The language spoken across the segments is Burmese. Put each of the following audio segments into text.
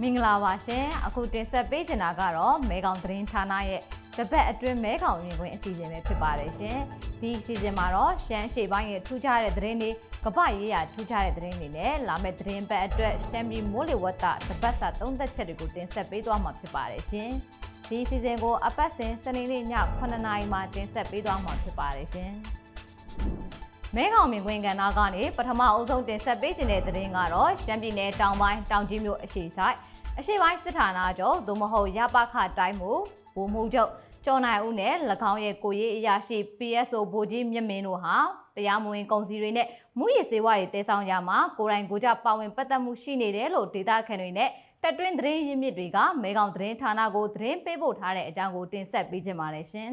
မင်္ဂလာပါရှင်အခုတင်ဆက်ပေးချင်တာကတော့မဲခေါင်သတင်းဌာနရဲ့တပတ်အတွင်းမဲခေါင်မြင်ကွင်းအစီအစဉ်ပဲဖြစ်ပါတယ်ရှင်ဒီအစီအစဉ်မှာတော့ရှမ်းရှေ့ပိုင်းရဲ့ထူးခြားတဲ့သတင်းတွေကမ္ဘာရေးရာထူးခြားတဲ့သတင်းတွေနဲ့လာမယ့်သတင်းပတ်အတွက်ရှမ်းပြည်မိုးလေဝသတပတ်စာသုံးသက်ချက်တွေကိုတင်ဆက်ပေးသွားမှာဖြစ်ပါတယ်ရှင်ဒီအစီအစဉ်ကိုအပတ်စဉ်စနေနေ့ည9:00 နာရီမှာတင်ဆက်ပေးသွားမှာဖြစ်ပါတယ်ရှင်မဲခေါင်မြင်ကွင်းကဏ္ဍကနေပထမအဦးဆုံးတင်ဆက်ပေးခြင်းတဲ့သတင်းကတော့ရှမ်းပြည်နယ်တောင်ပိုင်းတောင်ကြီးမြို့အရှေ့ပိုင်းစစ်ဌာနချုပ်သို့မဟုတ်ရပခတိုင်းမှုဗိုလ်မှူးချုပ်ကျော်နိုင်ဦးနဲ့၎င်းရဲ့ကိုရေးအရာရှိ PSO ဗိုလ်ကြီးမြင့်မင်းတို့ဟာတရားမဝင်ကုန်စည်တွေနဲ့မူရည်စေဝါတွေတည်ဆောင်ရမှာကိုယ်တိုင်ကိုယ်ကျပါဝင်ပတ်သက်မှုရှိနေတယ်လို့ဒေသခံတွေနဲ့တက်တွင်းသတင်းရင်းမြစ်တွေကမဲခေါင်သတင်းဌာနကိုသတင်းပေးပို့ထားတဲ့အကြောင်းကိုတင်ဆက်ပေးကြပါမယ်ရှင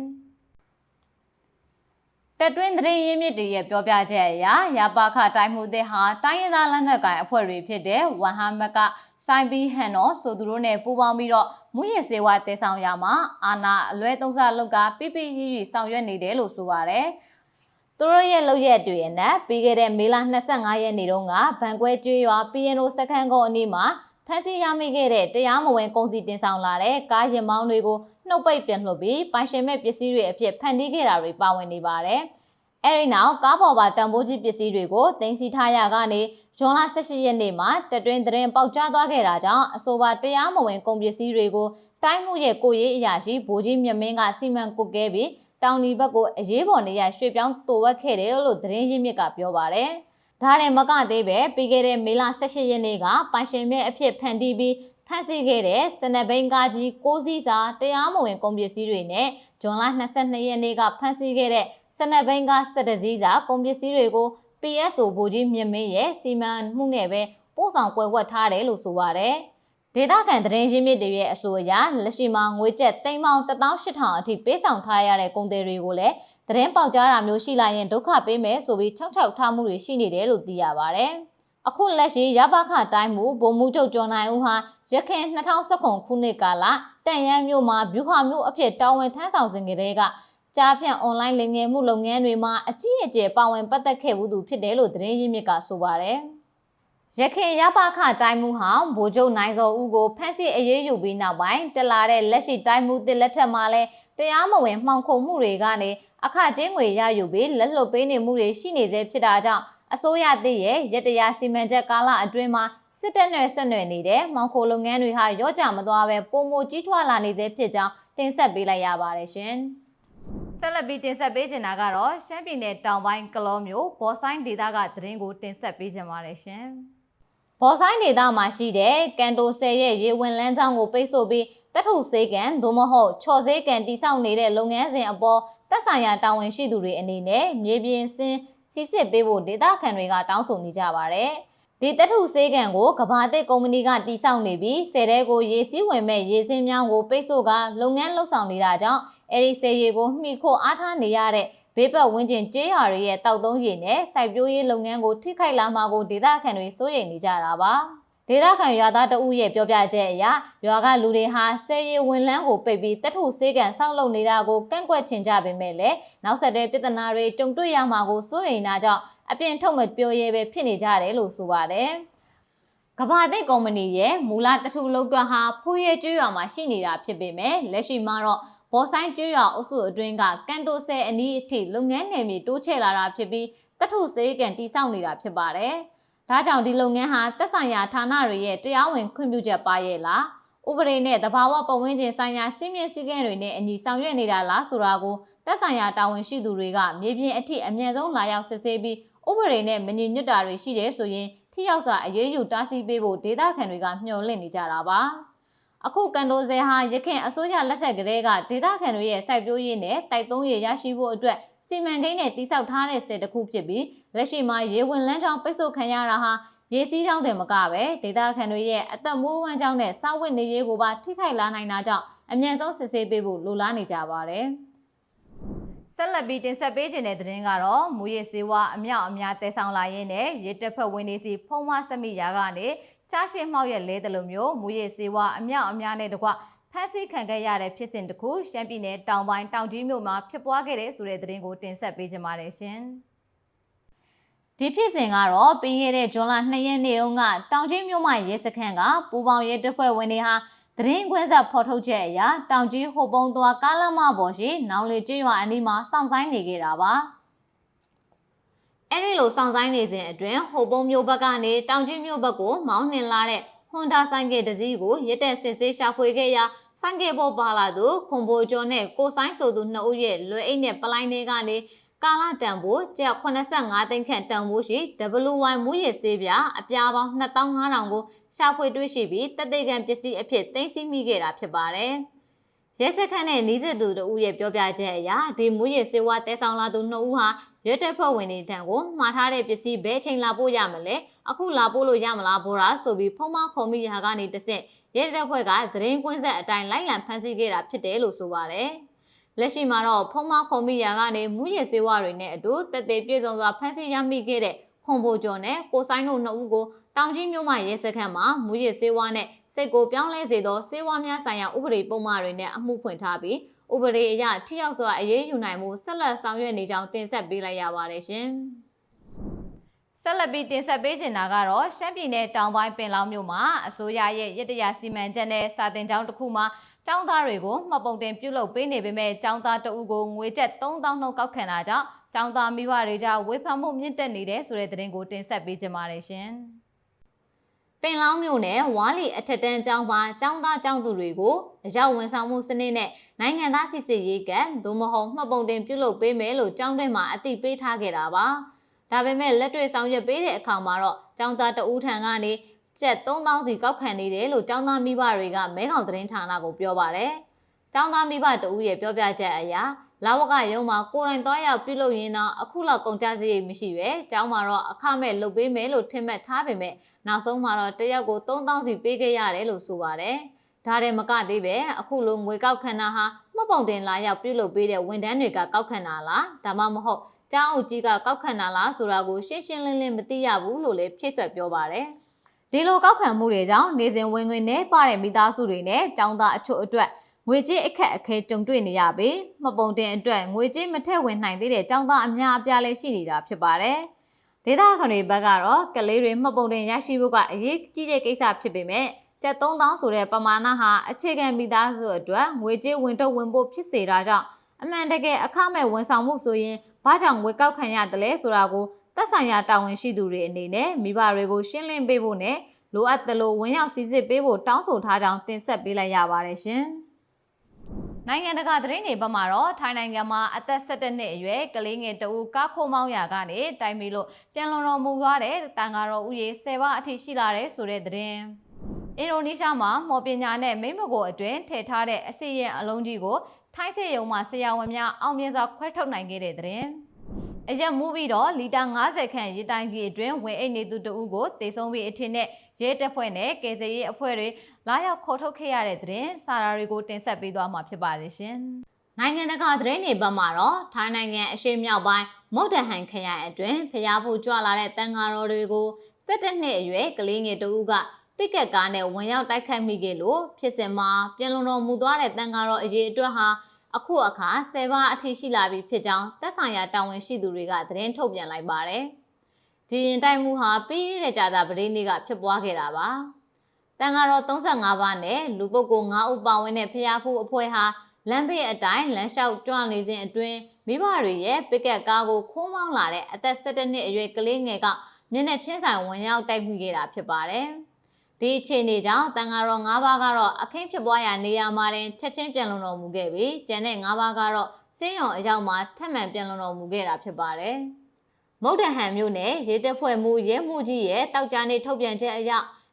်တက်တွင်းသတင်းရင်းမြစ်တွေရဲ့ပြောပြချက်အရရပါခတိုင်းမှုတဲ့ဟာတိုင်းရင်းသားလက်နက်ကိုင်အဖွဲ့တွေဖြစ်တဲ့ဝမ်ဟာမက်ကစိုင်းဘီဟန်နော်ဆိုသူတို့နဲ့ပူးပေါင်းပြီးတော့မူရည်စေဝါတည်ဆောင်ရမှာအာနာအလွဲသုံးစားလောက်ကPPEဆောင်ရွက်နေတယ်လို့ဆိုပါတယ်သူတို့ရဲ့လုပ်ရက်တွေနဲ့ပြီးခဲ့တဲ့မေလ25ရက်နေ့တုန်းကဗန်ကွဲကျွရွာPNOစခန်းကုန်းအနီးမှာဖမ်းဆီးရမိခဲ့တဲ့တရားမဝင်ကုန်စည်တင်ဆောင်လာတဲ့ကားရင်မောင်းတွေကိုနှုတ်ပိတ်ပြန်လွှတ်ပြီးပိုင်ရှင်မဲ့ပစ္စည်းတွေအဖြစ်ဖန်တီးခဲ့တာတွေပါဝင်နေပါတယ်။အဲဒီနောက်ကားပေါ်ပါတံပိုးကြီးပစ္စည်းတွေကိုတင်စီထားရကနေဇွန်လ18ရက်နေ့မှာတက်တွင်းသတင်းပေါက်ကြားသွားခဲ့တာကြောင့်အဆိုပါတရားမဝင်ကုန်ပစ္စည်းတွေကိုတိုင်းမှုရဲ့ကိုရေးအရာရှိဗိုလ်ကြီးမြတ်မင်းကစီမံကုတ်ကဲပြီးတောင်ဒီဘက်ကိုအရေးပေါ်နေရရွှေ့ပြောင်းတိုးဝက်ခဲ့တယ်လို့သတင်းရင်းမြစ်ကပြောပါတယ်။ဒါနဲ့မကသေးပဲပြီးခဲ့တဲ့မေလ18ရက်နေ့ကပိုင်ရှင်မဲ့အဖြစ်ဖန်တီးပြီးဖမ်းဆီးခဲ့တဲ့စနဘိန်းကားကြီး6စီးစာတရားမဝင်ကုန်ပစ္စည်းတွေနဲ့ဇွန်လ22ရက်နေ့ကဖမ်းဆီးခဲ့တဲ့စနဘိန်းကား17စီးစာကုန်ပစ္စည်းတွေကို PSO ဗိုလ်ကြီးမြင့်မင်းရဲ့စီမံမှုနဲ့ပဲပို့ဆောင်ကွယ်ဝတ်ထားတယ်လို့ဆိုပါတယ်။ဒေသခံသတင်းရင်းမြစ်တွေရဲ့အဆိုအရလက်ရှိမှာငွေကျပ်သိန်းပေါင်း18000အထိပေးဆောင်ထားရတဲ့ကုန်သည်တွေကိုလည်းသတင်းပေါက်ကြားတာမျိုးရှိလာရင်ဒုက္ခပေးမယ်ဆိုပြီး၆ထားမှုတွေရှိနေတယ်လို့သိရပါတယ်။အခုလက်ရှိရပခတိုင်းမှုဗိုလ်မှူးချုပ်ကျော်နိုင်ဦးဟာရခိုင်2019ခုနှစ်ကာလတန်ရန်မြို့မှာဗျူဟာမြို့အဖြစ်တာဝန်ထမ်းဆောင်စဉ်ကတည်းကကြားဖြန့်အွန်လိုင်းလိမ်ငယ်မှုလုပ်ငန်းတွေမှာအကြီးအကျယ်ပါဝင်ပတ်သက်ခဲ့မှုသူဖြစ်တယ်လို့သတင်းရင်းမြစ်ကဆိုပါတယ်။ရခိုင်ရပခတိုင်းမှုဟာဗိုလ်ချုပ်နိုင်စောဦးကိုဖမ်းဆီးအရေးယူပြီးနောက်ပိုင်းတက်လာတဲ့လက်ရှိတိုင်းမှုတစ်လက်ထက်မှာလဲတရားမဝင်မှောင်ခိုမှုတွေကနေအခကြေးငွေရယူပြီးလက်လွတ်ပေးနေမှုတွေရှိနေစေဖြစ်တာကြောင့်အစိုးရသည့်ရဲ့ရတရားစီမံချက်ကာလအတွင်းမှာစစ်တပ်နဲ့ဆက်နွယ်နေတဲ့မှောင်ခိုလုပ်ငန်းတွေဟာရော့ကျမသွားပဲပုံမကြီးထွားလာနေစေဖြစ်ကြောင်းတင်ဆက်ပေးလိုက်ရပါတယ်ရှင်ဆက်လက်ပြီးတင်ဆက်ပေးချင်တာကတော့ရှမ်းပြည်နယ်တောင်ပိုင်းကလောမျိုးဘော်ဆိုင်ဒေသကသတင်းကိုတင်ဆက်ပေးချင်ပါတယ်ရှင်ဘော်ဆိုင်ဒေသမှာရှိတဲ့ကန်တိုဆယ်ရဲ့ရေဝင်လမ်းကြောင်းကိုပိတ်ဆို့ပြီးတထုစေးကန်သို့မဟုတ်ချော်စေးကန်တိစောက်နေတဲ့လုပ်ငန်းစဉ်အပေါ်သက်ဆိုင်ရာတာဝန်ရှိသူတွေအနေနဲ့မြေပြင်စင်းစီစစ်ပေးဖို့ဒေသခံတွေကတောင်းဆိုနေကြပါတယ်ဒီတထုစေးကန်ကိုကဘာတစ်ကုမ္ပဏီကတိစောက်နေပြီးဆယ်တဲကိုရေစီးဝင်မဲ့ရေစင်းများကိုပိတ်ဆို့ကလုပ်ငန်းလှုပ်ဆောင်နေတာကြောင့်အဲဒီဆယ်ရေကိုမှီခိုအားထားနေရတဲ့ဘေးပတ်ဝန်းကျင်ကျေးရွာတွေရဲ့တောက်သုံးရေနဲ့စိုက်ပျိုးရေးလုပ်ငန်းကိုထိခိုက်လာမှာကိုဒေသခံတွေစိုးရိမ်နေကြတာပါဒေသခံရွာသားတအုပ်ရဲ့ပြောပြချက်အရရွာကလူတွေဟာဆယ်ရီဝင်လန်းကိုပိတ်ပြီးတထုစေးကန်ဆောက်လုပ်နေတာကိုကန့်ကွက်ချင်ကြပေမဲ့လည်းနောက်ဆက်တွဲပြဿနာတွေကြုံတွေ့ရမှာကိုစိုးရိမ်တာကြောင့်အပြင်ထုတ်မပြောရဲပဲဖြစ်နေကြတယ်လို့ဆိုပါတယ်။ကဘာတစ်ကုမ္ပဏီရဲ့မူလတထုလုပ်ကွက်ဟာဖူးရဲကျွရွာမှာရှိနေတာဖြစ်ပေမဲ့လက်ရှိမှာတော့ဘော်ဆိုင်ကျွရွာအုပ်စုအတွင်းကကန်တိုဆယ်အနီးအထိလုပ်ငန်းနယ်မြေတိုးချဲ့လာတာဖြစ်ပြီးတထုစေးကန်တိစောက်နေတာဖြစ်ပါတယ်။ဒါကြောင့်ဒီလုပ်ငန်းဟာသက်ဆိုင်ရာဌာနတွေရဲ့တရားဝင်ခွင့်ပြုချက်ပါရဲ့လားဥပဒေနဲ့သဘာဝပတ်ဝန်းကျင်ဆိုင်ရာစီမင်းစည်းကမ်းတွေနဲ့အညီဆောင်ရွက်နေတာလားဆိုတာကိုသက်ဆိုင်ရာတာဝန်ရှိသူတွေကမြေပြင်အထိအမြန်ဆုံးလာရောက်စစ်ဆေးပြီးဥပဒေနဲ့မညီညွတ်တာတွေရှိတယ်ဆိုရင်ထိရောက်စွာအရေးယူတားဆီးပေးဖို့ဒေသခံတွေကမျှော်လင့်နေကြတာပါအခုကန်တိုဆယ်ဟာရခိုင်အစိုးရလက်ထက်ကတည်းကဒေသခံတွေရဲ့စိုက်ပျိုးရေးနဲ့တိုက်သုံးရေရရှိဖို့အတွက်စီမံကိန်းနဲ့တိစောက်ထားတဲ့ဆယ်တစ်ခုဖြစ်ပြီးလက်ရှိမှာရေဝင်လန်းချောင်းပိတ်ဆို့ခံရတာဟာရေစီးချောင်းတင်မကပဲဒေသခံတွေရဲ့အသက်မွေးဝမ်းကြောင်းနဲ့စားဝတ်နေရေးကိုပါထိခိုက်လာနိုင်တာကြောင့်အမြန်ဆုံးစစ်ဆေးပေးဖို့လိုလားနေကြပါတယ်ဆက်လက်ပြီးတင်ဆက်ပေးခြင်းတဲ့သတင်းကတော့မူရည်စေဝါအမြောက်အများတည်ဆောင်လာရင်းနဲ့ရေတက်ဖက်ဝင်နေစီဖုံးမစမိရာကနေကြားရှိမှောက်ရဲ့လဲတယ်လို့မျိုးမူရည်စေဝါအမြောက်အများနဲ့တကွဖမ်းဆီးခံခဲ့ရတဲ့ဖြစ်စဉ်တစ်ခုရှမ်းပြည်နယ်တောင်ပိုင်းတောင်ကြီးမြို့မှာဖြစ်ပွားခဲ့တဲ့ဆိုတဲ့သတင်းကိုတင်ဆက်ပေးကြပါမယ်ရှင် ဒီဖြစ်စဉ်ကတော့ပြီးခဲ့တဲ့ဇွန်လ2 ရက်နေ့တုန်းကတောင်ကြီးမြို့မှာရဲစခန်းကပူပေါင်းရဲတပ်ဖွဲ့ဝင်တွေဟာသတင်းခွင့်ဆက်ဖော်ထုတ်ချက်အရတောင်ကြီးဟိုပုံသွားကားလမ်းမပေါ်ရှိနောင်လေကျွရွာအနီးမှာစောင့်ဆိုင်းနေခဲ့တာပါအဲဒီလိုစောင့်ဆိုင်းနေစဉ်အတွင်းဟိုပုံမြို့ဘက်ကနေတောင်ကြီးမြို့ဘက်ကိုမောင်းနှင်လာတဲ့ဟွန်ဒါဆိုင်ကယ်တစ်စီးကိုရဲတပ်စစ်ဆေးရှာဖွေခဲ့ရာဆိုင်ကယ်ပေါ်ပါလာသူခွန်ဘိုကျော်နဲ့ကိုဆိုင်ဆိုသူ2ဦးရဲ့လွယ်အိတ်နဲ့ပလိုင်းတွေကနေကာလာတန်ဖိုးကျပ်85သိန်းခန့်တန်ဖိုးရှိ WY မူရည်ဆေးပြအပြားပေါင်း2500ကိုရှာဖွေတွေ့ရှိပြီးတသက်ခံပစ္စည်းအဖြစ်သိမ်းဆည်းမိခဲ့တာဖြစ်ပါတယ်။ရဲစခန်းနဲ့နီးစပ်သူတို့ရဲ့ပြောပြချက်အရဒီမူရည်ဆေးဝါးတဲဆောင်လာသူ2ဦးဟာရဲတပ်ဖွဲ့ဝင်တွေထံကိုမှားထားတဲ့ပစ္စည်းဘယ်ချိန်လာပို့ရမလဲအခုလာပို့လို့ရမလားဘောရာဆိုပြီးဖုံးမခုံမိရာကနေတဆင့်ရဲတပ်ဖွဲ့ကသတင်းကွင်းဆက်အတိုင်းလိုက်လံဖမ်းဆီးခဲ့တာဖြစ်တယ်လို့ဆိုပါတယ်။လက်ရှိမှာတော့ဖုံးမခုံမိရာကနေမူရည်ဆေးဝါးတွေနဲ့အတူတက်သေးပြေဆုံးစွာဖမ်းဆီးရမိခဲ့တဲ့ခွန်ဘိုကျော်နဲ့ကိုဆိုင်တို့2ဦးကိုတောင်ကြီးမြို့မှာရဲစခန်းမှာမူရည်ဆေးဝါးနဲ့စိတ်ကိုပြောင်းလဲစေသောဆေးဝါးများဆိုင်ရာဥပဒေပုံမှန်တွေနဲ့အမှုဖွင့်ထားပြီးဥပဒေအရထိရောက်စွာအရေးယူနိုင်မှုဆက်လက်ဆောင်ရွက်နေကြောင်းတင်ဆက်ပေးလိုက်ရပါတယ်ရှင်။ဆက်လက်ပြီးတင်ဆက်ပေးချင်တာကတော့ရှမ်းပြည်နယ်တောင်ပိုင်းပင်လောင်းမြို့မှာအစိုးရရဲ့ရတရာစီမံချက်နဲ့စာတင်ကျောင်းတစ်ခုမှာကျောင်းသားတွေကိုမှတ်ပုံတင်ပြုလုပ်ပေးနေပေမဲ့ကျောင်းသားတအုပ်ကိုငွေကျပ်3000နှုတ်ကောက်ခံတာကြောင့်ကျောင်းသားမိဘတွေကြောင့်ဝေဖန်မှုမြင့်တက်နေတဲ့ဆိုတဲ့သတင်းကိုတင်ဆက်ပေးချင်ပါတယ်ရှင်။ပင်လောင်းမြို့နယ်ဝါလီအထက်တန်းကျောင်းမှာကျောင်းသားကျောင်းသူတွေကိုအရောက်ဝန်ဆောင်မှုစနစ်နဲ့နိုင်ငံသားစစ်စစ်ရေးကသို့မဟုတ်မှတ်ပုံတင်ပြုလုပ်ပေးမယ်လို့ကျောင်းတွင်းမှာအသိပေးထားခဲ့တာပါ။ဒါပေမဲ့လက်တွေ့ဆောင်ရွက်ပေးတဲ့အခါမှာတော့ကျောင်းသားတအုပ်ထံကနေကျပ်3000စီကောက်ခံနေတယ်လို့ကျောင်းသားမိဘတွေကမဲခေါင်သတင်းဌာနကိုပြောပါတယ်။ကျောင်းသားမိဘတဦးရဲ့ပြောပြချက်အရလာဝကရုံးမှာကိုယ်တိုင်သွားရောက်ပြုလုပ်ရင်းတော့အခုလောက်ကုန်ကျစရိတ်မရှိပဲကျောင်းမှာတော့အခမဲ့လုပ်ပေးမယ်လို့ထင်မှတ်ထားပေမဲ့နောက်ဆုံးမှာတော့တရက်ကို3000စီပေးခဲ့ရတယ်လို့ဆိုပါတယ်။ဒါတဲ့မကသေးပဲအခုလိုငွေကောက်ခံတာဟာမှတ်ပုံတင်လာရောက်ပြုလုပ်ပေးတဲ့ဝန်ထမ်းတွေကကောက်ခံတာလားဒါမှမဟုတ်ကျောင်းအုပ်ကြီးကကောက်ခံတာလားဆိုတာကိုရှင်းရှင်းလင်းလင်းမသိရဘူးလို့လည်းဖြည့်ဆွတ်ပြောပါတယ်။ဒီလိုကောက်ခံမှုတွေကြောင့်နေစဉ်ဝင်ငွေနဲ့ပါတဲ့မိသားစုတွေနဲ့ကျောင်းသားအချို့အတွက်ငွေကြေးအခက်အခဲကြုံတွေ့နေရပြီးမှတ်ပုံတင်အတွက်ငွေကြေးမထည့်ဝင်နိုင်သေးတဲ့ကျောင်းသားအများအပြားလည်းရှိနေတာဖြစ်ပါတယ်။ဒေသခံတွေဘက်ကတော့ကလေးတွေမှတ်ပုံတင်ရရှိဖို့ကအရေးကြီးတဲ့ကိစ္စဖြစ်ပေမဲ့ကျပ်3000ဆိုတဲ့ပမာဏဟာအခြေခံမိသားစုအတွက်ငွေကြေးဝင်ထုတ်ဝင်ဖို့ဖြစ်စေတာကြောင့်အမှန်တကယ်အခမဲ့ဝန်ဆောင်မှုဆိုရင်ဘာကြောင့်ငွေကောက်ခံရတယ်လဲဆိုတာကိုသက်ဆိုင်ရာတာဝန်ရှိသူတွေအနေနဲ့မိဘတွေကိုရှင်းလင်းပေးဖို့နဲ့လိုအပ်သလိုဝင်ရောက်စီစစ်ပေးဖို့တောင်းဆိုထားကြောင်းတင်ဆက်ပေးလိုက်ရပါတယ်ရှင်။နိုင်ငံတကာသတင်းတွေဘက်မှာတော့ထိုင်းနိုင်ငံမှာအသက်17နှစ်အရွယ်ကလေးငယ်တဦးကားခိုးမောင်းရာကနေတိုင်မီလို့ပြန်လွန်တော်မူသွားတဲ့တန်ဃာတော်ဦးရေ10ပါးအထိရှိလာတဲ့ဆိုတဲ့သတင်း။အင်ဒိုနီးရှားမှာမော်ပညာနဲ့မိမကိုအတွင်းထည့်ထားတဲ့အစီရင်အလုံးကြီးကိုထိုင်းစစ်ရုံးမှဆရာဝန်များအောင်မြင်စွာခွဲထုတ်နိုင်ခဲ့တဲ့သတင်း။အရက်မူပြီးတော့လီတာ90ခန့်ရေတိုင်ကြီးအတွင်းဝင်အိတ်နေသူတဦးကိုတေဆုံးပြီးအထင်နဲ့ရဲတပ်ဖွဲ့နဲ့ကယ်ဆယ်ရေးအဖွဲ့တွေလာရောက်ခေါ်ထုတ်ခဲ့ရတဲ့သတင်းစာရာတွေကိုတင်ဆက်ပေးသွားမှာဖြစ်ပါတယ်ရှင်။နိုင်ငံတကာသတင်းတွေဘက်မှာတော့ထိုင်းနိုင်ငံအရှေ့မြောက်ပိုင်းမုတ်တဟန်ခရိုင်အတွင်းဖျားဖို့ကြွလာတဲ့တန်ဃာတော်တွေကို17နှစ်အရွယ်ကလေးငယ်တဦးကပိကက်ကားနဲ့ဝင်ရောက်တိုက်ခိုက်မိခဲ့လို့ဖြစ်စဉ်မှာပြန်လွန်တော်မူသွားတဲ့တန်ဃာတော်အရေးအတွက်ဟာအခုအခါ10ပါးအထိရှိလာပြီဖြစ်ကြောင်းသက်ဆိုင်ရာတာဝန်ရှိသူတွေကသတင်းထုတ်ပြန်လိုက်ပါတယ်။ဒီရင်တိုက်မှုဟာပြီးရတဲ့ကြာသပတေးနေ့ကဖြစ်ပွားခဲ့တာပါ။တန်ဃာတော်35ပါးနဲ့လူပုဂ္ဂိုလ်9ဦးပါဝင်တဲ့ဖျားဖူးအဖွဲ့ဟာလမ်းဘေးအတိုင်းလမ်းလျှောက်ကြွနေစဉ်အတွင်းမိဘတွေရဲ့ပစ်ကက်ကားကိုခိုးမောင်းလာတဲ့အသက်17နှစ်အရွယ်ကလေးငယ်ကမျက်နှာချင်းဆိုင်ဝင်ရောက်တိုက်မိခဲ့တာဖြစ်ပါတယ်။ဒီအခြေအနေကြောင့်တန်ဃာတော်9ပါးကတော့အခင်းဖြစ်ပွားရာနေရာမှာတင်ချက်ချင်းပြန်လွန်တော်မူခဲ့ပြီးကျန်တဲ့9ပါးကတော့ဆေးရုံအရောက်မှာထပ်မံပြန်လွန်တော်မူခဲ့တာဖြစ်ပါတယ်။မုတ်တဟန်မြို့နယ်ရဲတပ်ဖွဲ့မှရဲမှုကြီးရဲ့တောက်ကြနေထုတ်ပြန်ချက်အရ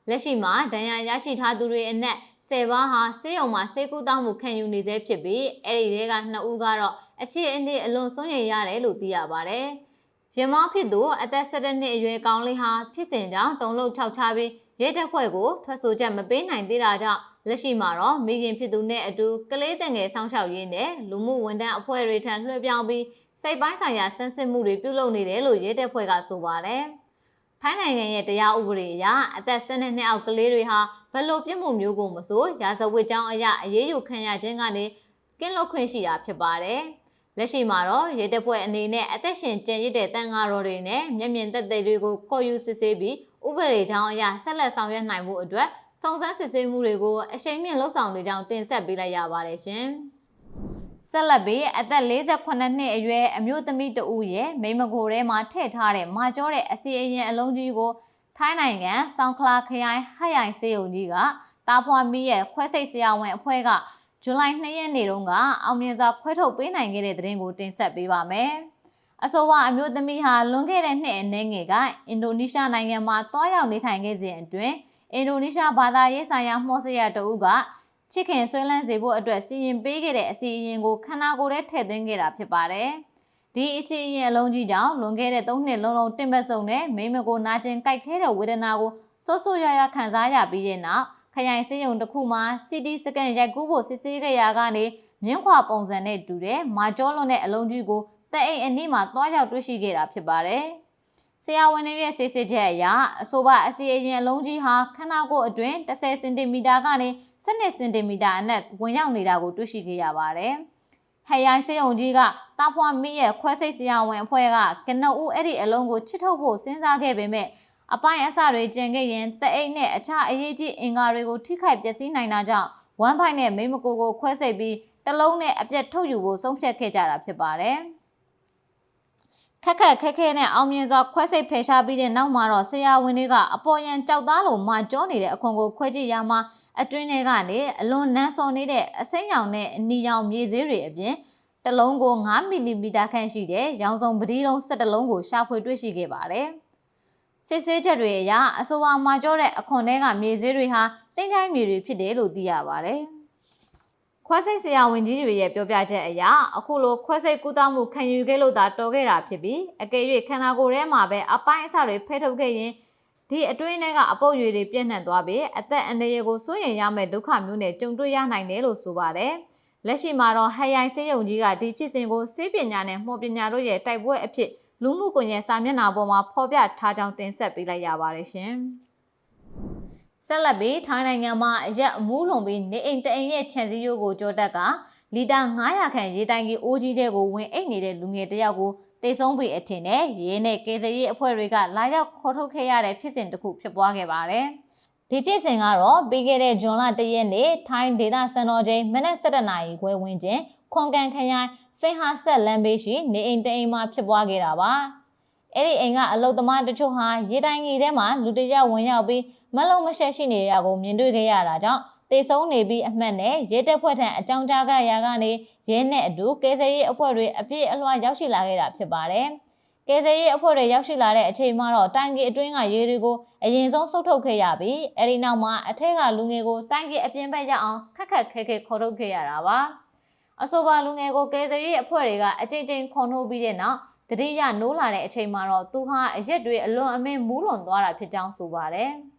လက်ရှိမှာဒဏ်ရာရရှိထားသူတွေအနက်10ပါးဟာဆေးရုံမှာဆေးကုသမှုခံယူနေဆဲဖြစ်ပြီးအဲ့ဒီထဲက2ဦးကတော့အခြေအနေအလွန်စိုးရိမ်ရတယ်လို့သိရပါတယ်။ရမောင်းဖြစ်သူအသက်17နှစ်အရွယ်ကောင်လေးဟာဖြစ်စဉ်ကြောင့်တုံလုံးထောက်ချပြီးရဲတပ်ဖွဲ့ကိုထွက်ဆိုချက်မပေးနိုင်သေးတာကြောင့်လက်ရှိမှာတော့မိခင်ဖြစ်သူနဲ့အတူကလေးတငယ်ဆောင်းလျှောက်ရင်းနဲ့လူမှုဝန်ထမ်းအဖွဲ့တွေထံလွှဲပြောင်းပြီးစိတ်ပိုင်းဆိုင်ရာဆန်းစစ်မှုတွေပြုလုပ်နေတယ်လို့ရဲတပ်ဖွဲ့ကဆိုပါတယ်။ထိုင်းနိုင်ငံရဲ့တရားဥပဒေအရအသက်12နှစ်အောက်ကလေးတွေဟာဘယ်လိုပြစ်မှုမျိုးကိုမဆိုရာဇဝတ်ကြောင်းအရအရေးယူခံရခြင်းကနေကင်းလွတ်ခွင့်ရှိတာဖြစ်ပါတယ်။ လက်ရှိမှာတော့ရဲတပ်ဖွဲ့အနေနဲ့အသက်ရှင်ကျန်ရစ်တဲ့တန်ဃာတော်တွေနဲ့မျက်မြင်သက်သေတွေကိုခေါ်ယူစစ်ဆေးပြီးဥပဒေကြောင်းအရဆက်လက်ဆောင်ရွက်နိုင်မှုအတွက်စုံစမ်းစစ်ဆေးမှုတွေကိုအရှိန်မြင့်လှုပ်ဆောင်နေကြောင်းတင်ဆက်ပေးလိုက်ရပါတယ်ရှင်။ဆက်လက်ပြီးအသက်48နှစ်အရွယ်အမျိုးသမီးတဦးရဲ့မိမကိုယ်ထဲမှာထည့်ထားတဲ့မာကျောတဲ့အစီအရင်အလုံးကြီးကိုထိုင်းနိုင်ငံဆောင်းခလာခရိုင်ဟတ်ရိုင်စေယုံကြီးကတာဖွာမီရဲ့ခွဲစိတ်ဆရာဝန်အဖွဲ့ကဇူလိုင်2 ရက်နေ့တုန်းကအောင်မြင်စွာခွဲထုတ်ပေးနိုင်ခဲ့တဲ့သတင်းကိုတင်ဆက်ပေးပါမယ်။အဆိုပါအမျိုးသမီးဟာလွန်ခဲ့တဲ့နှစ်အနည်းငယ်ကအင်ဒိုနီးရှားနိုင်ငံမှာတွားရောက်နေထိုင်ခဲ့စဉ်အတွင်းအင်ဒိုနီးရှားဘာသာရေးဆိုင်ရာမှော်စရာတဦးကချစ်ခင်ဆွေးလန်းစေဖို့အတွက်စီရင်ပေးခဲ့တဲ့အစီအရင်ကိုခန္ဓာကိုယ်ထဲထည့်သွင်းခဲ့တာဖြစ်ပါတယ်။ဒီအစီအရင်အလုံးကြီးကြောင့်လွန်ခဲ့တဲ့3 နှစ်လုံးလုံးတင်ပတ်ဆုံတဲ့မိမကိုနာကျင်ကြိုက်ခဲတဲ့ဝေဒနာကိုစိုးစိုးရွားရွားခံစားရပြီးတဲ့နောက်ခရိုင်စေယုံတစ်ခုမှာ CT စကန်ရိုက်ကူးဖို့စစ်ဆေးခဲ့ရာကနေမြင်းခွာပုံစံနဲ့တူတဲ့မာကျောလွန်တဲ့အလုံးကြီးကိုတက်အိမ်အနီးမှာတွားရောက်တွေ့ရှိခဲ့တာဖြစ်ပါတယ်။ဆရာဝန်တွေရဲ့စစ်ဆေးချက်အရအဆိုပါအစီအရင်အလုံးကြီးဟာခန္ဓာကိုယ်အတွင်း10 စင်တီမီတာကနေ12 စင်တီမီတာအနက်ဝင်ရောက်နေတာကိုတွေ့ရှိခဲ့ရပါတယ်။ဟရိုင်စေယုံကြီးကတာဖွာမီရဲ့ခွဲစိတ်ဆရာဝန်အဖွဲ့ကကနဦးအဲ့ဒီအလုံးကိုချစ်ထုတ်ဖို့စဉ်းစားခဲ့ပေမဲ့အပိုင်းအစတွေကျန်ခဲ့ရင်တအိတ်နဲ့အခြားအရေးကြီးအင်္ဂါတွေကိုထိခိုက်ပျက်စီးနိုင်တာကြောင့်ဝမ်ဖိုင်နဲ့မိမကိုကိုခွဲစိတ်ပြီးတလုံးနဲ့အပြတ်ထုတ်ယူဖို့ဆုံးဖြတ်ခဲ့ကြတာဖြစ်ပါတယ်။ခက်ခဲနဲ့အောင်မြင်စွာခွဲစိတ်ဖယ်ရှားပြီးတဲ့နောက်မှာတော့ဆရာဝန်တွေကအပေါ်ယံကြောက်သားလိုမာကျောနေတဲ့အခွန်ကိုခွဲကြည့်ရမှာအတွင်းထဲကနေအလွန်နန်းစောနေတဲ့အစိမ်းရောင်နဲ့အနီရောင်မြေဈေးတွေအပြင်တလုံးကို9 မီလီမီတာခန့်ရှိတဲ့ရောင်စုံပတိလုံး17လုံးကိုရှာဖွေတွေ့ရှိခဲ့ပါတယ်။စစ်ဆေးချက်တွေအရအဆိုပါမာကျောတဲ့အခွန်ထဲကမြေဈေးတွေဟာတင်းချိုင်းမြေတွေဖြစ်တယ်လို့သိရပါတယ်။ခွဲစိတ်ဆရာဝန်ကြီးတွေရဲ့ပြောပြချက်အရအခုလိုခွဲစိတ်ကုသမှုခံယူခဲ့လို့သာတော်ခဲ့တာဖြစ်ပြီးအကယ်၍ခန္ဓာကိုယ်ထဲမှာပဲအပိုင်းအစတွေဖဲထုတ်ခဲ့ရင်ဒီအတွင်းထဲကအပုပ်ရည်တွေပြန့်နှံ့သွားပြီးအသက်အန္တရာယ်ကိုစိုးရိမ်ရမယ့်ဒုက္ခမျိုးနဲ့ကြုံတွေ့ရနိုင်တယ်လို့ဆိုပါတယ်။လက်ရှိမှာတော့ဟရိုင်ဆေးရုံကြီးကဒီဖြစ်စဉ်ကိုဆေးပညာနဲ့မှော်ပညာတို့ရဲ့တိုက်ပွဲအဖြစ်လူမှုကွန်ရက်စာမျက်နှာပေါ်မှာဖော်ပြထားကြောင်းတင်ဆက်ပေးလိုက်ရပါတယ်ရှင်။ဆက်လက်ပြီးထိုင်းနိုင်ငံမှာအရက်အမူးလွန်ပြီးနေအိမ်တအိမ်ရဲ့ခြံစည်းရိုးကိုကြောတက်ကလီတာ900ခန့်ရေတိုင်ကြီးအိုးကြီးတဲ့ကိုဝင်အိတ်နေတဲ့လူငယ်တယောက်ကိုတိတ်ဆုံးပြီးအထင်နဲ့ရဲနဲ့ကေစရေးအဖွဲ့တွေကလာရောက်ခေါ်ထုတ်ခဲ့ရတဲ့ဖြစ်စဉ်တစ်ခုဖြစ်ပွားခဲ့ပါတယ်။ဒီဖြစ်စဉ်ကတော့ပြီးခဲ့တဲ့ဇွန်လ1 ရက်နေ့ထိုင်းဒေသစံတော်ချိန်မနက်7:00 နာရီခွဲဝန်းကျင်ခွန်ကန်ခရိုင်ဖင်ဟာဆက်လမ်းဘေးရှိနေအိမ်တအိမ်မှာဖြစ်ပွားခဲ့တာပါ။အဲ့ဒီအိမ်ကအလုတ်သမားတချို့ဟာရေတိုင်ကြီးထဲမှာလူတယောက်ဝင်ရောက်ပြီးမလုံးမရှက်ရှိနေရကိုမြင်တွေ့ခဲ့ရတာကြောင့်တေဆုံးနေပြီးအမှတ်နဲ့ရဲတပ်ဖွဲ့ထံအကြောင်းကြားခဲ့ရာကနေရဲနဲ့အတူကယ်ဆယ်ရေးအဖွဲ့တွေအပြည့်အလွှာရောက်ရှိလာခဲ့တာဖြစ်ပါတယ်။ကယ်ဆယ်ရေးအဖွဲ့တွေရောက်ရှိလာတဲ့အချိန်မှာတော့တိုင်ကြီးအတွင်းကရဲတွေကိုအရင်ဆုံးဆုတ်ထုတ်ခဲ့ရပြီးအဲဒီနောက်မှာအထက်ကလူငယ်ကိုတိုင်ကြီးအပြင်ဘက်ရောက်အောင်ခက်ခဲခေါ်ထုတ်ခဲ့ရတာပါ။အဆိုပါလူငယ်ကိုကယ်ဆယ်ရေးအဖွဲ့တွေကအကြိမ်ကြိမ်ခေါ်နှိုးပြီးတဲ့နောက်တတိယနိုးလာတဲ့အချိန်မှာတော့သူဟာအရက်တွေအလွန်အမင်းမူးလွန်သွားတာဖြစ်ကြောင်းဆိုပါတယ်။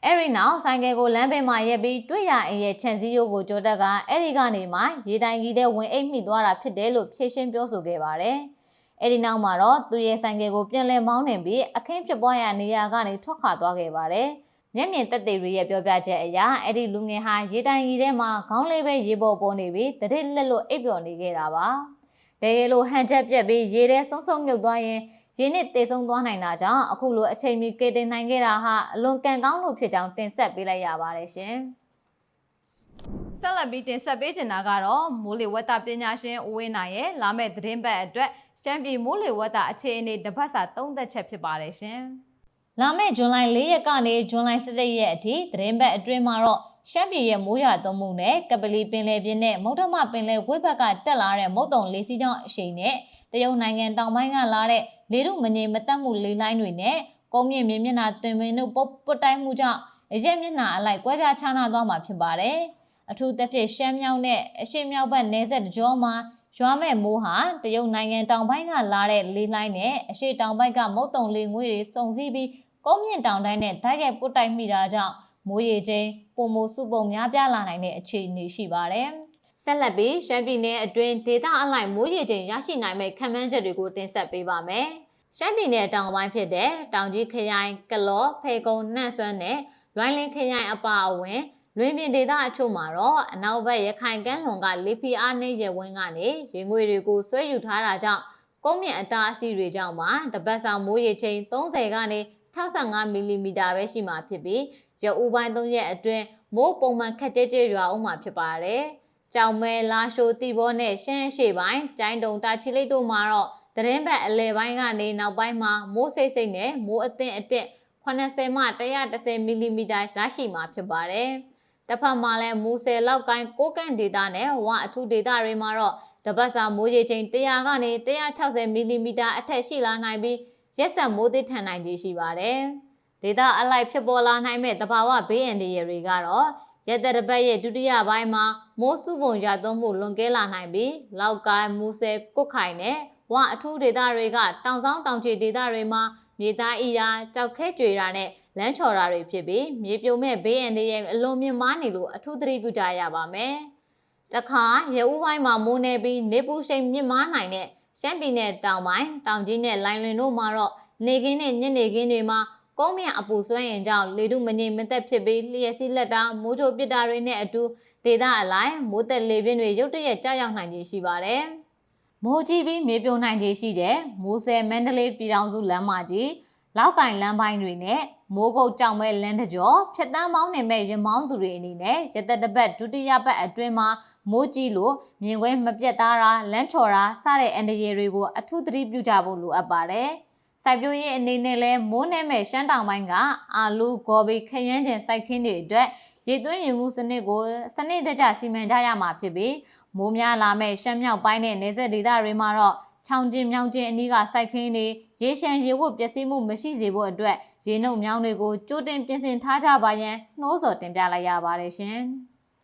အဲဒီနောက်ဆိုင်ကယ်ကိုလမ်းဘေးမှာရက်ပြီးတွေ့ရအိမ်ရဲ့ခြံစည်းရိုးကိုကြောတက်ကအဲဒီကနေမှရေတိုင်ကြီးတဲ့ဝင်အိတ်မိသွားတာဖြစ်တယ်လို့ဖြေရှင်းပြောဆိုခဲ့ပါတယ်။အဲဒီနောက်မှာတော့သူရဲ့ဆိုင်ကယ်ကိုပြန်လည်မောင်းနှင်ပြီးအခင်းဖြစ်ပွားရာနေရာကနေထွက်ခွာသွားခဲ့ပါတယ်။မျက်မြင်သက်သေတွေရဲ့ပြောပြချက်အရအဲဒီလူငယ်ဟာရေတိုင်ကြီးထဲမှာခေါင်းလေးပဲရေပေါ်နေပြီးတတိလက်လို့အိပ်ပျော်နေခဲ့တာပါ။တကယ်လို့ဟန်ချက်ပြက်ပြီးရေထဲဆုံးမြုပ်သွားရင်ရင်းနဲ့တေဆုံးသွားနိုင်တာကြောင့်အခုလိုအချိန်မီကေတင်နိုင်ခဲ့တာဟာအလွန်ကံကောင်းလို့ဖြစ်ကြောင်းတင်ဆက်ပေးလိုက်ရပါတယ်ရှင်။ဆက်လက်ပြီးတင်ဆက်ပေးချင်တာကတော့မိုးလေဝသပညာရှင်ဦးဝင်းနိုင်ရဲ့လာမယ့်သတင်းပတ်အတွက်ရှမ်းပြည်မိုးလေဝသအခြေအနေတစ်ပတ်စာသုံးသက်ချက်ဖြစ်ပါတယ်ရှင်။လာမယ့်ဇွန်လ4 ရက်ကနေဇွန်လ17 ရက်အထိသတင်းပတ်အတွင်းမှာတော့ရှမ်းပြည်ရဲ့မိုးရွာသွန်းမှုနဲ့ကပလီပင်လယ်ပြင်နဲ့မုတ်တမပင်လယ်ဝိဘက်ကတက်လာတဲ့မုတ်တုံလေစီးကြောင်းအရှိန်နဲ့တရုတ်နိုင်ငံတောင်ပိုင်းကလာတဲ့လေထုမငြိမ်မသက်မှုလေလိုင်းတွေနဲ့ကုန်းမြင့်မြေမျက်နှာတွင်ပင်တို့ပုတ်တိုင်းမှုကြောင့်အရက်မျက်နှာအလိုက်ကွဲပြားခြားနားသွားမှာဖြစ်ပါတယ်။အထူးသဖြင့်ရှမ်းမြောက်နဲ့အရှေ့မြောက်ဘက်နယ်စပ်တကြောမှာရွာမဲ့မိုးဟာတရုတ်နိုင်ငံတောင်ပိုင်းကလာတဲ့လေလိုင်းနဲ့အရှေ့တောင်ဘက်ကမုတ်တုံလေငွေတွေစုံစည်းပြီးကုန်းမြင့်တောင်တိုင်းနဲ့ဓာတ်ရိုက်ပုတ်တိုက်မိတာကြောင့်မိုးရေချိန်ပုံမိုစုပုံများပြားလာနိုင်တဲ့အခြေအနေရှိပါတယ်။ဆက်လက်ပြီးရှမ်းပြည်နယ်အတွင်းဒေသအလိုက်မိုးရေချိန်ရရှိနိုင်မယ့်ခန့်မှန်းချက်တွေကိုတင်ဆက်ပေးပါမယ်။ရှမ်းပြည်နယ်တောင်ပိုင်းဖြစ်တဲ့တောင်ကြီးခရိုင်ကလော်ဖေကုံနှံ့စွမ်းနဲ့လွိုင်းလင်းခရိုင်အပါအဝင် လွင်ပြင်ဒေသအချို့မှာတော့အနောက်ဘက်ရခိုင်ကမ်းလွန်ကလေဖီအားနှိမ့်ရဝင်းကနေရေငွေတွေကိုဆွဲယူထားတာကြောင့်ကုန်းမြင့်အတားအဆီးတွေကြောင့်ပါတပတ်စာမိုးရေချိန်30ကနေ65မီလီမီတာပဲရှိမှာဖြစ်ပြီးရဦးပိုင်း3ရက်အတွင်းမိုးပုံမှန်ခက်ကြဲကြဲရွာအောင်မှာဖြစ်ပါတယ်။ကြောင်မဲလာရှိုတီဘောနဲ့ရှမ်းအရှေ့ပိုင်းကျိုင်းတုံတာချီလိတ်တို့မှာတော့သတင်းပတ်အလဲပိုင်းကနေနောက်ပိုင်းမှာမိုးစိတ်စိတ်နဲ့မိုးအသင့်အတက်80မှ110မီလီမီတာရရှိမှာဖြစ်ပါတယ်။တစ်ဖက်မှာလည်းမူဆယ်လောက်ကိုင်းကိုကန့်ဒေသနဲ့ဝအထူးဒေသတွေမှာတော့တပတ်စာမိုးရေချိန်100ကနေ160မီလီမီတာအထက်ရှိလာနိုင်ပြီးရက်ဆက်မိုးသစ်ထန်နိုင်ခြေရှိပါတယ်။ဒေသအလိုက်ဖြစ်ပေါ်လာနိုင်မဲ့တဘာဝဘေးအန္တရာယ်တွေကတော့ရက်သက်တစ်ပတ်ရဲ့ဒုတိယပိုင်းမှာမိုးစုပုံရသွန်းမှုလွန်ကဲလာနိုင်ပြီးလောက်ကိုင်းမူဆယ်ကုတ်ခိုင်နဲ့ဝအထူးဒေသတွေကတောင်ဆောင်တောင်ချေဒေသတွေမှာမြေသားအီရာကြောက်ခဲကြွေတာနဲ့လမ်းချော်တာတွေဖြစ်ပြီးမြေပြိုမဲ့ဘေးအန္တရာယ်အလွန်မြင့်မားနေလို့အထူးသတိပြုကြရပါမယ်။တခါရဲဦးပိုင်းမှာမိုးနေပြီးနေပူရှိန်မြင့်မားနိုင်တဲ့ရှမ်းပြည်နယ်တောင်ပိုင်းတောင်ကြီးနဲ့လိုင်လွင်တို့မှာတော့နေကင်းနဲ့ညနေခင်းတွေမှာကုန်းမြအပူဆွဲရင်ကြောင့်လေထုမငြိမ်မသက်ဖြစ်ပြီးလျှက်စီးလက်တာမိုးကြိုပစ်တာတွေနဲ့အတူဒေသအလိုက်မိုးသက်လေပြင်းတွေရုတ်တရက်ကြားရောက်နိုင်ခြေရှိပါတယ်။မိုးကြီးပြီးမြေပြိုနိုင်ခြေရှိတဲ့မိုးဆယ်မန္တလေးပြည်တော်စုလမ်းမကြီးလောက်ကင်လမ်းပိုင်းတွေနဲ့မိုးကုတ်ကြောင်မဲလမ်းတကြောဖြတ်တန်းမောင်းနေမဲ့ရမောင်းသူတွေအနေနဲ့ရသက်တစ်ပတ်ဒုတိယပတ်အတွင်းမှာမိုးကြီးလို့မြင်ကွင်းမပြတ်သားတာလမ်းချော်တာစတဲ့အန္တရာယ်တွေကိုအထူးသတိပြုကြဖို့လိုအပ်ပါတယ်။စိုက်ပျိုးရေးအနေနဲ့လည်းမိုးနဲ့မဲ့ရှမ်းတောင်ပိုင်းကအာလူဂေါ်ဘီခရမ်းကျင်စိုက်ခင်းတွေအတွက်ရေသွင်းယူမှုစနစ်ကိုစနစ်တကျစီမံကြရမှာဖြစ်ပြီးမိုးများလာမဲ့ရှမ်းမြောက်ပိုင်းနဲ့နေဆက်ဒေသတွေမှာတော့ချောင်းကျင်းမြောင်းကျင်းအနီးကစိုက်ခင်းတွေရေရှမ်းရေဝတ်ပျက်စီးမှုမရှိစေဖို့အတွက်ရေနှုတ်မြောင်းတွေကိုကြိုတင်ပြင်ဆင်ထားကြပါရန်နှိုးဆော်တင်ပြလိုက်ရပါတယ်ရှင်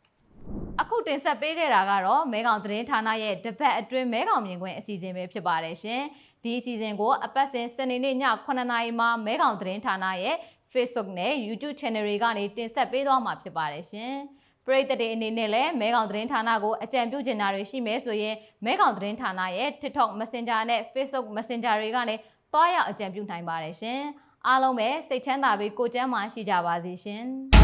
။အခုတင်ဆက်ပေးခဲ့တာကတော့မဲခေါင်သတင်းဌာနရဲ့တပတ်အတွင်းမဲခေါင်မြင်ကွင်းအစီအစဉ်ပဲဖြစ်ပါတယ်ရှင်။ဒီအစီအစဉ်ကိုအပတ်စဉ်စနေနေ့ည9:00 နာရီမှာမဲခေါင်သတင်းဌာနရဲ့ Facebook နဲ့ YouTube Channel တွေကနေတင်ဆက်ပေးသွားမှာဖြစ်ပါတယ်ရှင်။ပရိသတ်တွေအနေနဲ့လည်းမဲခေါင်သတင်းဌာနကိုအကြံပြုချင်တာတွေရှိမယ်ဆိုရင်မဲခေါင်သတင်းဌာနရဲ့ TikTok Messenger နဲ့ Facebook Messenger တွေကနေတွားရောက်အကြံပြုနိုင်ပါတယ်ရှင်။အားလုံးပဲစိတ်ချမ်းသာပြီးကိုယ်ကျန်းမာရှိကြပါစေရှင်။